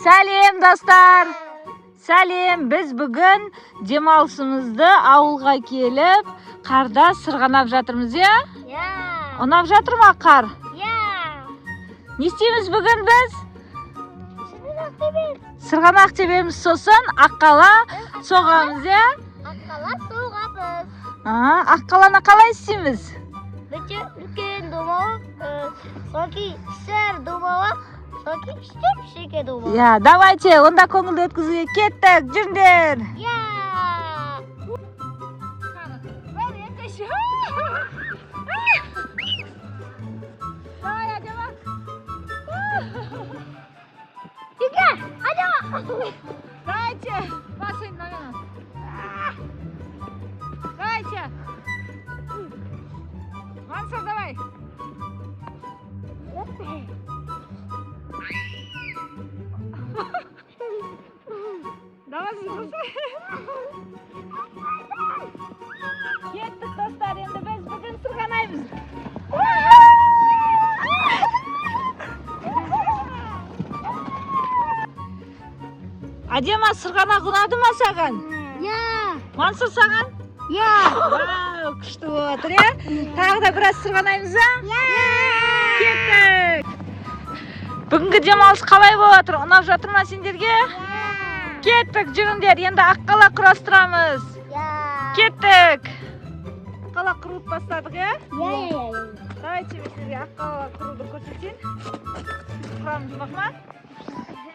Сәлем достар. Сәлем, біз бүгін демалысымызды ауылға келіп, қарда сырғанап жатырмыз, я? Ұнап жатыр ма қар? Не істейміз бүгін біз? Сырғанақ тебеміз, сосын аққала соғамыз, я? Аққала соғамыз. Аққаланы қалай істейміз? Үлкен домалақ, соки сәр домалақ, соки шеке домалақ. Я, давайте, онда көңілді өткізуге кеттік, жүріңдер. Давайте, машин, наверное. Давайте. Мансур, давай. Давай, кеттік достар, енді біз бүгін сырғанаймыз. Адема, сырғанақ ұнады ма саған? Мансур, саған? Вау, күшті отыр, я? Тағы да біраз сырғанаймыз, а? Кеттік. Бүгінгі демалыс қалай болып жатыр? Ұнап жатыр ма сендерге? Кеттік, жүріңдер. Енді аққала құрастырамыз. Кеттік. Аққала құруды бастадық, я? Давайте мен сіздерге аққала құруды көрсетейін. Құрамыз жұмақ ма?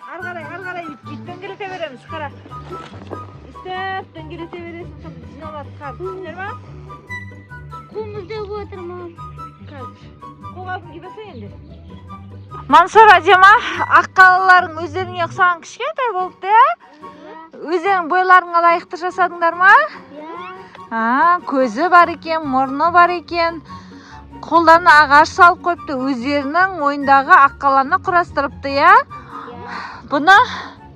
Ары қарай дөңгелете береміз, қара. Істеп, дөңгелете бересің, сосын жиналады қар. Түсіндер ма? Қолымызда отыр ма? Қолға кім кидаса енді. Мансур, Адема, аққалаларың өздеріңе ұқсаған кішкентай болыпты, я? Өздерің бойларыңа лайықты жасадыңдар ма? Көзі бар екен, мұрны бар екен. Қолдарына ағаш салып қойыпты, өздерінің ойындағы аққаланы құрастырыпты, я? Бұны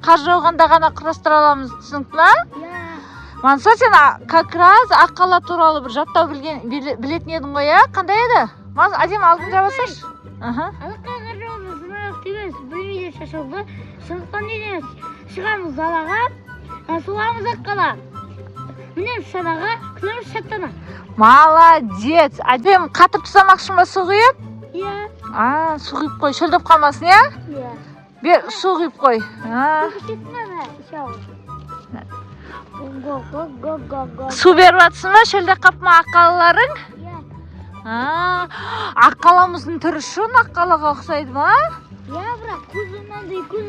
қар жауғанда ғана құрастыра аламыз, түсінікті ма? Мансур, сен как раз аққала туралы бір жаттау білетін едің ғой, я? Қандай еді? Адема, алдын жабасайшы. Алаққа жауымыз, сынақ емес, бөлмеде шашылды. Шыңықтан едеміз, шығамыз далаға, суғамыз аққала. Мінеміз шанаға, күлеміз шаттана. Молодец! Адем, қатып тұсамақшын ба су құйып? Су құйып қой, шөлдеп қалмасын, я? Бер, су құйып қой. Су беріп атсың ба, шөлде қапма аққалаларың? Аққаламыздың түрі шын аққалаға ұқсайды ма? Бірақ көзі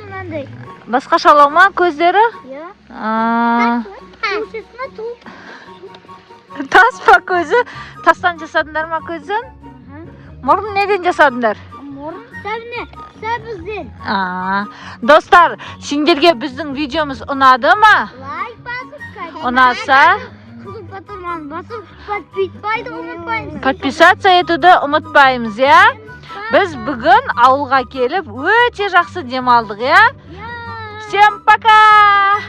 мынандай. Басқашалау ма көздері? Тас па көзі? Тастан жасадыңдар ма көзін? Мұрын неден жасадыңдар? Мұрын сәбізден. Достар, сендерге біздің видеомыз ұнады ма? Лайк басып, ұнаса, подписаться етуді ұмытпаймыз, я? Біз бүгін ауылға келіп өте жақсы демалдық, я? Всем пока!